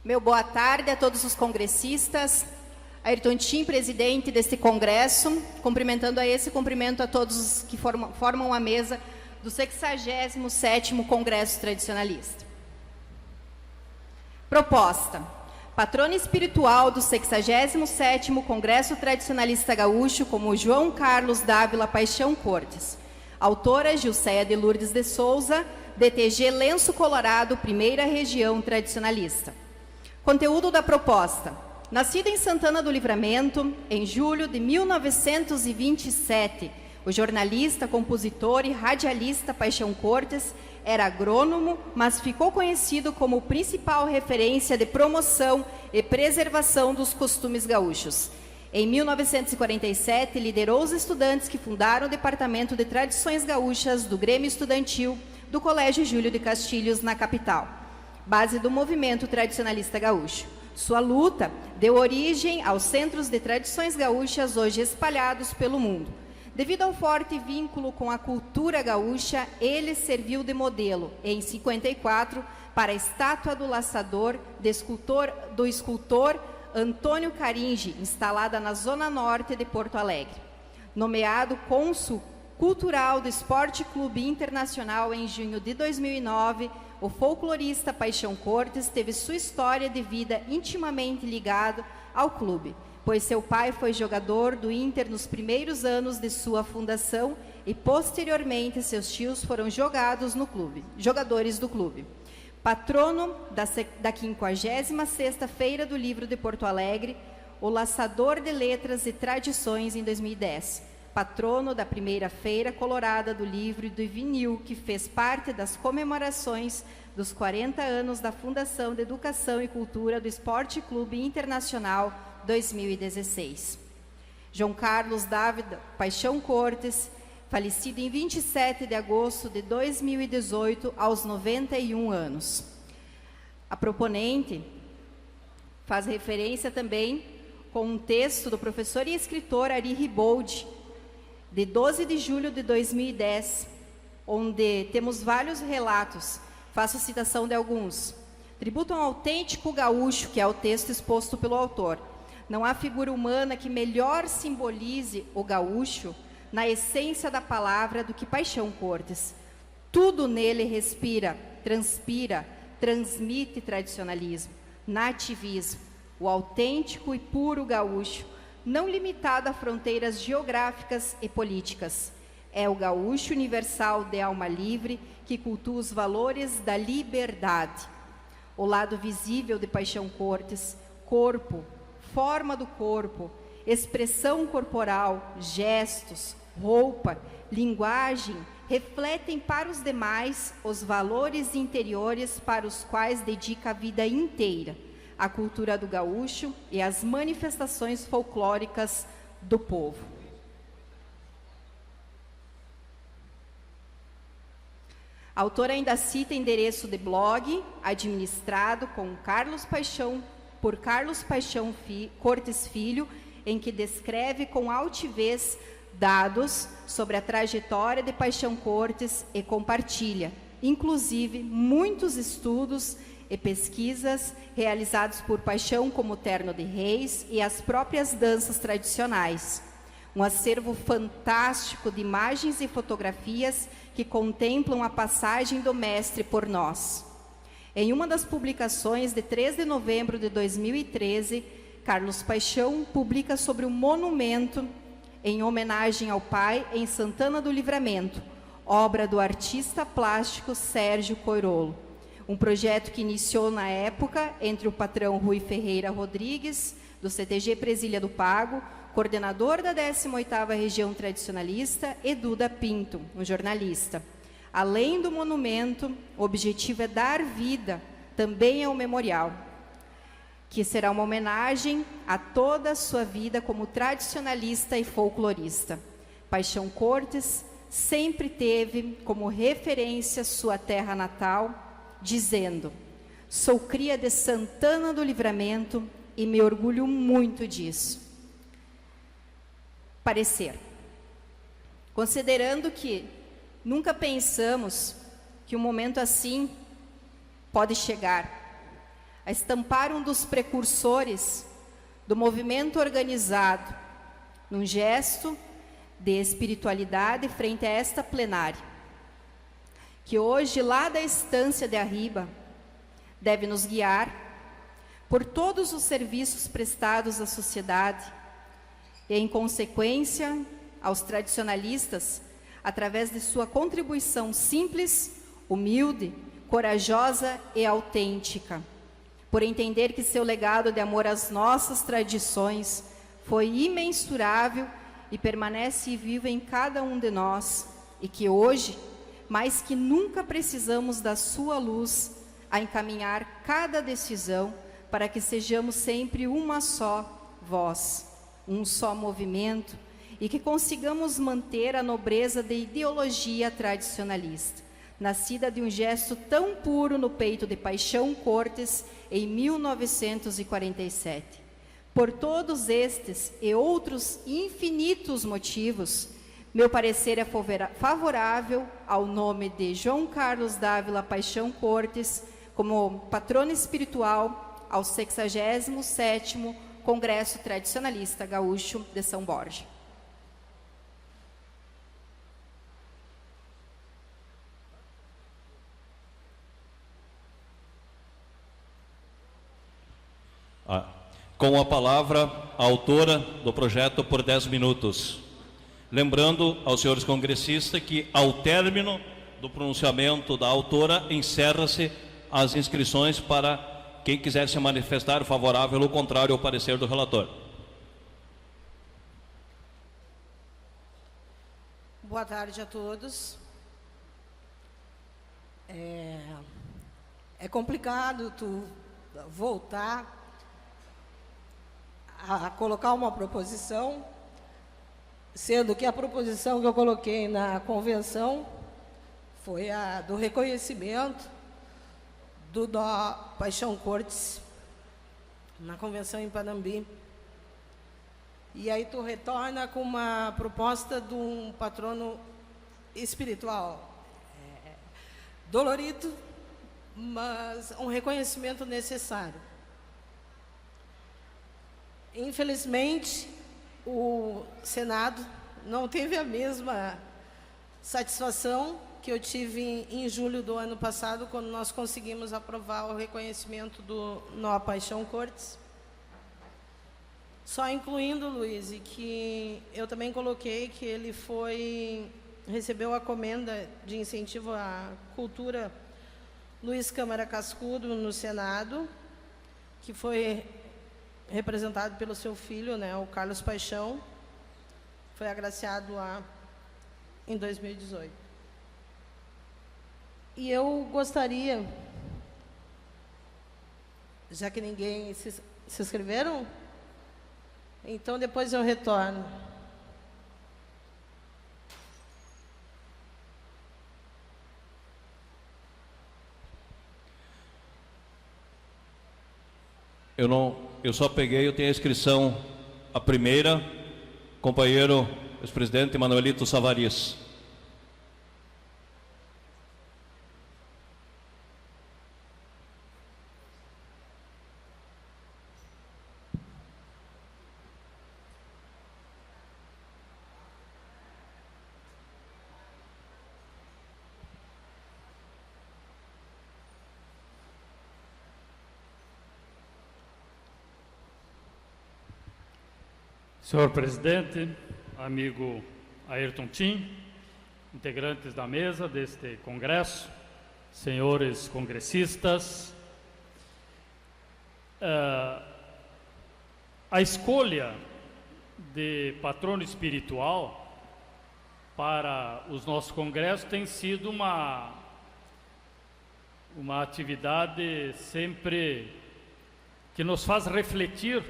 Meu boa tarde a todos os congressistas. Ayrton Tim, presidente deste congresso, cumprimento a todos os que formam a mesa do 67º Congresso Tradicionalista. Proposta. Patrona espiritual do 67º Congresso Tradicionalista Gaúcho, como João Carlos Dávila Paixão Cortes. Autora, Gilceia de Lourdes de Souza, DTG Lenço Colorado, Primeira Região Tradicionalista. Conteúdo da proposta. Nascido em Santana do Livramento, em julho de 1927, o jornalista, compositor e radialista Paixão Cortes era agrônomo, mas ficou conhecido como principal referência de promoção e preservação dos costumes gaúchos. Em 1947, liderou os estudantes que fundaram o Departamento de Tradições Gaúchas do Grêmio Estudantil do Colégio Júlio de Castilhos, na capital, base do movimento tradicionalista gaúcho. Sua luta deu origem aos centros de tradições gaúchas hoje espalhados pelo mundo. Devido ao forte vínculo com a cultura gaúcha, ele serviu de modelo, em 54, para a estátua do laçador do escultor Antônio Caringe, instalada na zona norte de Porto Alegre. Nomeado cônsul cultural do Esporte Clube Internacional em junho de 2009, o folclorista Paixão Cortes teve sua história de vida intimamente ligada ao clube, pois seu pai foi jogador do Inter nos primeiros anos de sua fundação e, posteriormente, seus tios foram jogadores do clube. Patrono da 56ª Feira do Livro de Porto Alegre, o laçador de letras e tradições em 2010. Patrono da primeira Feira Colorada do Livro e do Vinil, que fez parte das comemorações dos 40 anos da Fundação de Educação e Cultura do Esporte Clube Internacional 2016. João Carlos Dávila Paixão Cortes, falecido em 27 de agosto de 2018, aos 91 anos. A proponente faz referência também com um texto do professor e escritor Ari Riboldi, de 12 de julho de 2010, onde temos vários relatos, faço citação de alguns. Tributo a um autêntico gaúcho, que é o texto exposto pelo autor. Não há figura humana que melhor simbolize o gaúcho, na essência da palavra, do que Paixão Cortes. Tudo nele respira, transpira, transmite tradicionalismo, nativismo, o autêntico e puro gaúcho, não limitado a fronteiras geográficas e políticas. É o gaúcho universal de alma livre que cultua os valores da liberdade. O lado visível de Paixão Cortes, corpo, forma do corpo, expressão corporal, gestos, roupa, linguagem, refletem para os demais os valores interiores para os quais dedica a vida inteira, a cultura do gaúcho e as manifestações folclóricas do povo. A autora ainda cita endereço de blog, administrado por Carlos Paixão Cortes Filho, em que descreve com altivez dados sobre a trajetória de Paixão Cortes e compartilha, inclusive, muitos estudos e pesquisas realizados por Paixão, como o Terno de Reis e as próprias danças tradicionais. Um acervo fantástico de imagens e fotografias que contemplam a passagem do mestre por nós. Em uma das publicações de 3 de novembro de 2013, Carlos Paixão publica sobre um monumento em homenagem ao pai em Santana do Livramento, obra do artista plástico Sérgio Coirolo. Um projeto que iniciou na época entre o patrão Rui Ferreira Rodrigues, do CTG Presília do Pago, coordenador da 18ª Região Tradicionalista, e Duda Pinto, um jornalista. Além do monumento, o objetivo é dar vida também ao memorial, que será uma homenagem a toda a sua vida como tradicionalista e folclorista. Paixão Cortes sempre teve como referência sua terra natal, dizendo: sou cria de Santana do Livramento e me orgulho muito disso. Parecer. Considerando que nunca pensamos que um momento assim pode chegar, a estampar um dos precursores do movimento organizado, num gesto de espiritualidade frente a esta plenária, que hoje, lá da estância de Arriba, deve nos guiar por todos os serviços prestados à sociedade e, em consequência, aos tradicionalistas, através de sua contribuição simples, humilde, corajosa e autêntica, por entender que seu legado de amor às nossas tradições foi imensurável e permanece vivo em cada um de nós, e que hoje, mais que nunca, precisamos da sua luz a encaminhar cada decisão para que sejamos sempre uma só voz, um só movimento, e que consigamos manter a nobreza da ideologia tradicionalista, nascida de um gesto tão puro no peito de Paixão Cortes em 1947. Por todos estes e outros infinitos motivos, meu parecer é favorável ao nome de João Carlos Dávila Paixão Cortes como patrono espiritual ao 67º Congresso Tradicionalista Gaúcho de São Borja. Com a palavra, a autora do projeto por 10 minutos. Lembrando aos senhores congressistas que, ao término do pronunciamento da autora, encerra-se as inscrições para quem quiser se manifestar favorável ou contrário ao parecer do relator. Boa tarde a todos. É complicado tu voltar a colocar uma proposição, sendo que a proposição que eu coloquei na convenção foi a do reconhecimento do Dó Paixão Cortes, na convenção em Panambi. E aí tu retorna com uma proposta de um patrono espiritual, dolorido, mas um reconhecimento necessário. Infelizmente, o Senado não teve a mesma satisfação que eu tive em julho do ano passado, quando nós conseguimos aprovar o reconhecimento do Nó Paixão Cortes. Só incluindo, Luiz, e que eu também coloquei que ele recebeu a comenda de incentivo à cultura Luiz Câmara Cascudo no Senado, que foi representado pelo seu filho, né, o Carlos Paixão, foi agraciado lá em 2018. E eu gostaria, já que ninguém se inscreveram, então depois eu retorno. Eu só peguei, eu tenho a inscrição, a primeira, companheiro ex-presidente Manuelito Savariz. Senhor presidente, amigo Ayrton Tim, integrantes da mesa deste congresso, senhores congressistas, a escolha de patrono espiritual para os nossos congressos tem sido uma atividade sempre que nos faz refletir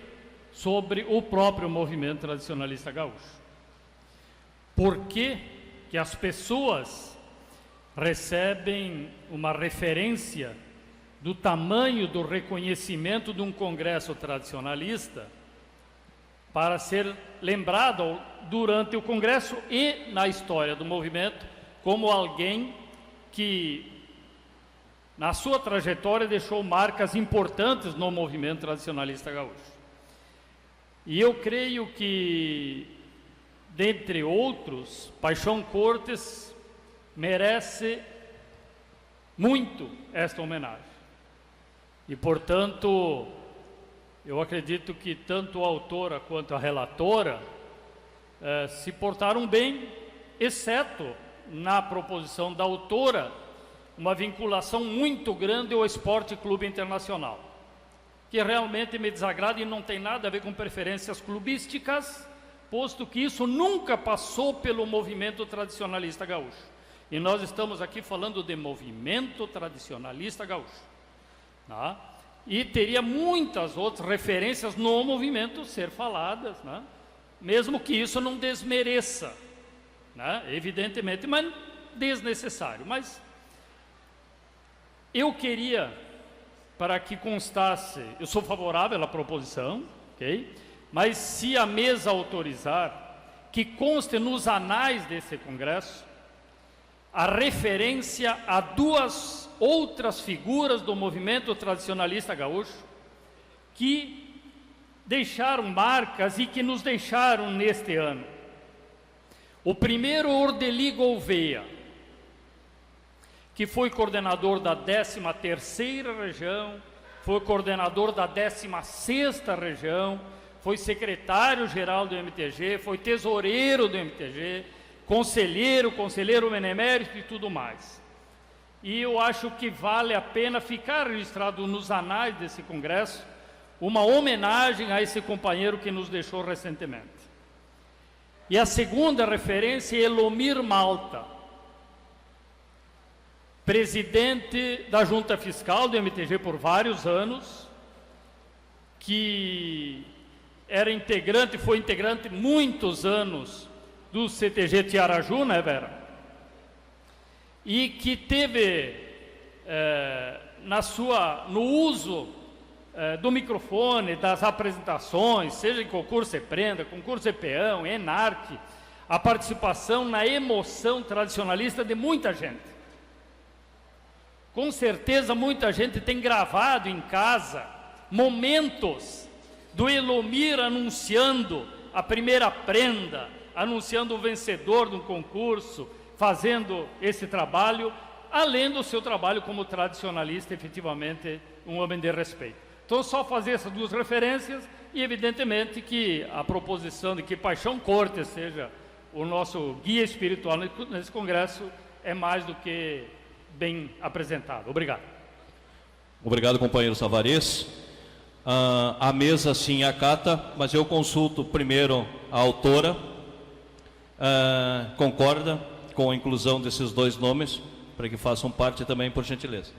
sobre o próprio movimento tradicionalista gaúcho. Por que que as pessoas recebem uma referência do tamanho do reconhecimento de um congresso tradicionalista para ser lembrado durante o congresso e na história do movimento como alguém que na sua trajetória, deixou marcas importantes no movimento tradicionalista gaúcho. E eu creio que, dentre outros, Paixão Cortes merece muito esta homenagem. E, portanto, eu acredito que tanto a autora quanto a relatora se portaram bem, exceto na proposição da autora, uma vinculação muito grande ao Esporte Clube Internacional, que realmente me desagrada e não tem nada a ver com preferências clubísticas, posto que isso nunca passou pelo movimento tradicionalista gaúcho. E nós estamos aqui falando de movimento tradicionalista gaúcho, tá? E teria muitas outras referências no movimento ser faladas, né? Mesmo que isso não desmereça, né? Evidentemente, mas desnecessário. Mas eu queria, para que constasse, eu sou favorável à proposição, ok? Mas se a mesa autorizar, que conste nos anais desse congresso a referência a duas outras figuras do movimento tradicionalista gaúcho que deixaram marcas e que nos deixaram neste ano. O primeiro, Ordeli Gouveia, que foi coordenador da 13ª região, foi coordenador da 16ª região, foi secretário-geral do MTG, foi tesoureiro do MTG, conselheiro benemérito e tudo mais. E eu acho que vale a pena ficar registrado nos anais desse congresso uma homenagem a esse companheiro que nos deixou recentemente. E a segunda referência é Elomir Malta, presidente da Junta Fiscal do MTG por vários anos, que era integrante, foi integrante muitos anos do CTG Tiaraju, né, Vera? E que teve no uso do microfone, das apresentações, seja em concurso EPRENDA, concurso EPEAM, ENARC, a participação na emoção tradicionalista de muita gente. Com certeza muita gente tem gravado em casa momentos do Elomir anunciando a primeira prenda, anunciando o vencedor de um concurso, fazendo esse trabalho, além do seu trabalho como tradicionalista, efetivamente um homem de respeito. Então, só fazer essas duas referências e, evidentemente, que a proposição de que Paixão Cortes seja o nosso guia espiritual nesse congresso é mais do que bem apresentado. Obrigado. Obrigado, companheiro Savarez. A mesa sim acata, mas eu consulto primeiro a autora. Concorda com a inclusão desses dois nomes, para que façam parte também, por gentileza.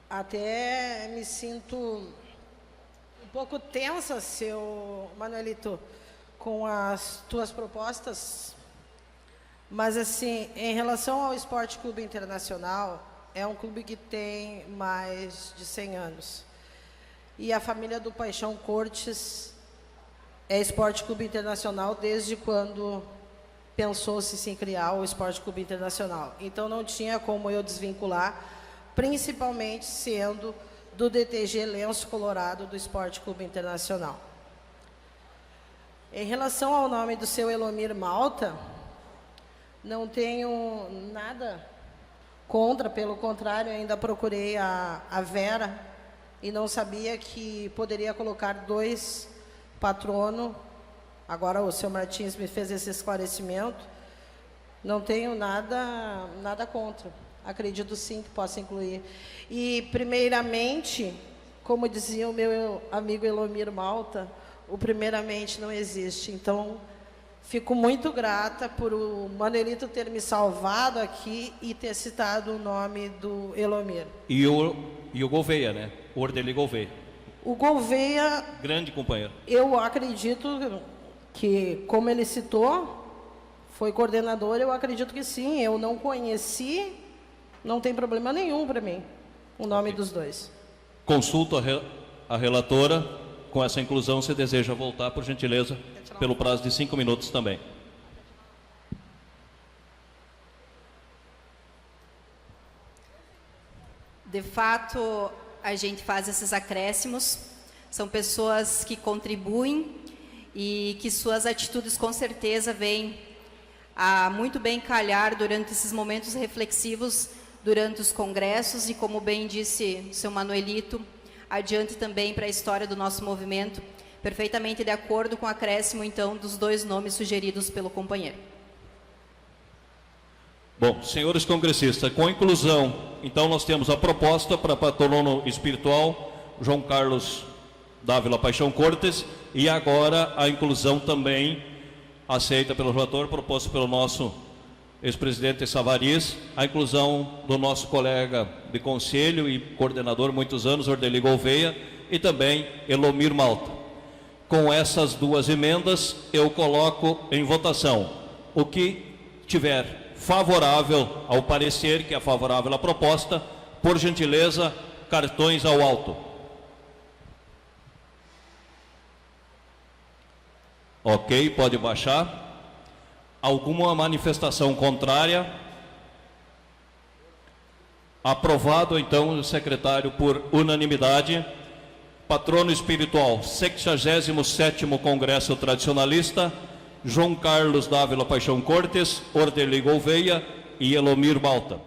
Até me sinto um pouco tensa, seu Manuelito, com as tuas propostas, mas assim, em relação ao Esporte Clube Internacional, é um clube que tem mais de 100 anos. E a família do Paixão Cortes é Esporte Clube Internacional desde quando pensou-se em criar o Esporte Clube Internacional. Então não tinha como eu desvincular, principalmente sendo do DTG Lenço Colorado do Esporte Clube Internacional. Em relação ao nome do seu Elomir Malta, não tenho nada contra, pelo contrário, ainda procurei a Vera e não sabia que poderia colocar dois patronos. Agora o seu Martins me fez esse esclarecimento. Não tenho nada contra. Acredito sim que possa incluir. E, primeiramente, como dizia o meu amigo Elomir Malta, o primeiramente não existe. Então, fico muito grata por o Manuelito ter me salvado aqui e ter citado o nome do Elomir. E o Gouveia, né? O Ordeli Gouveia. O Gouveia... Grande companheiro. Eu acredito que, como ele citou, foi coordenador, eu acredito que sim. Eu não conheci... Não tem problema nenhum para mim, o nome dos dois. Consulto a relatora, com essa inclusão, se deseja voltar, por gentileza, pelo prazo de 5 minutos também. De fato, a gente faz esses acréscimos, são pessoas que contribuem e que suas atitudes com certeza vêm a muito bem calhar durante esses momentos reflexivos, durante os congressos e, como bem disse o seu Manuelito, adiante também para a história do nosso movimento, perfeitamente de acordo com o acréscimo, então, dos 2 nomes sugeridos pelo companheiro. Bom, senhores congressistas, com a inclusão, então nós temos a proposta para patrono espiritual João Carlos Dávila Paixão Cortes e agora a inclusão também aceita pelo relator, proposto pelo nosso ex-presidente Savariz, a inclusão do nosso colega de conselho e coordenador muitos anos, Ordeli Gouveia, e também Elomir Malta. Com essas 2 emendas, eu coloco em votação o que tiver favorável ao parecer, que é favorável à proposta, por gentileza, cartões ao alto. Ok, pode baixar. Alguma manifestação contrária? Aprovado, então, o secretário, por unanimidade. Patrono espiritual, 67º Congresso Tradicionalista, João Carlos Dávila Paixão Cortes, Ordeli Gouveia e Elomir Malta.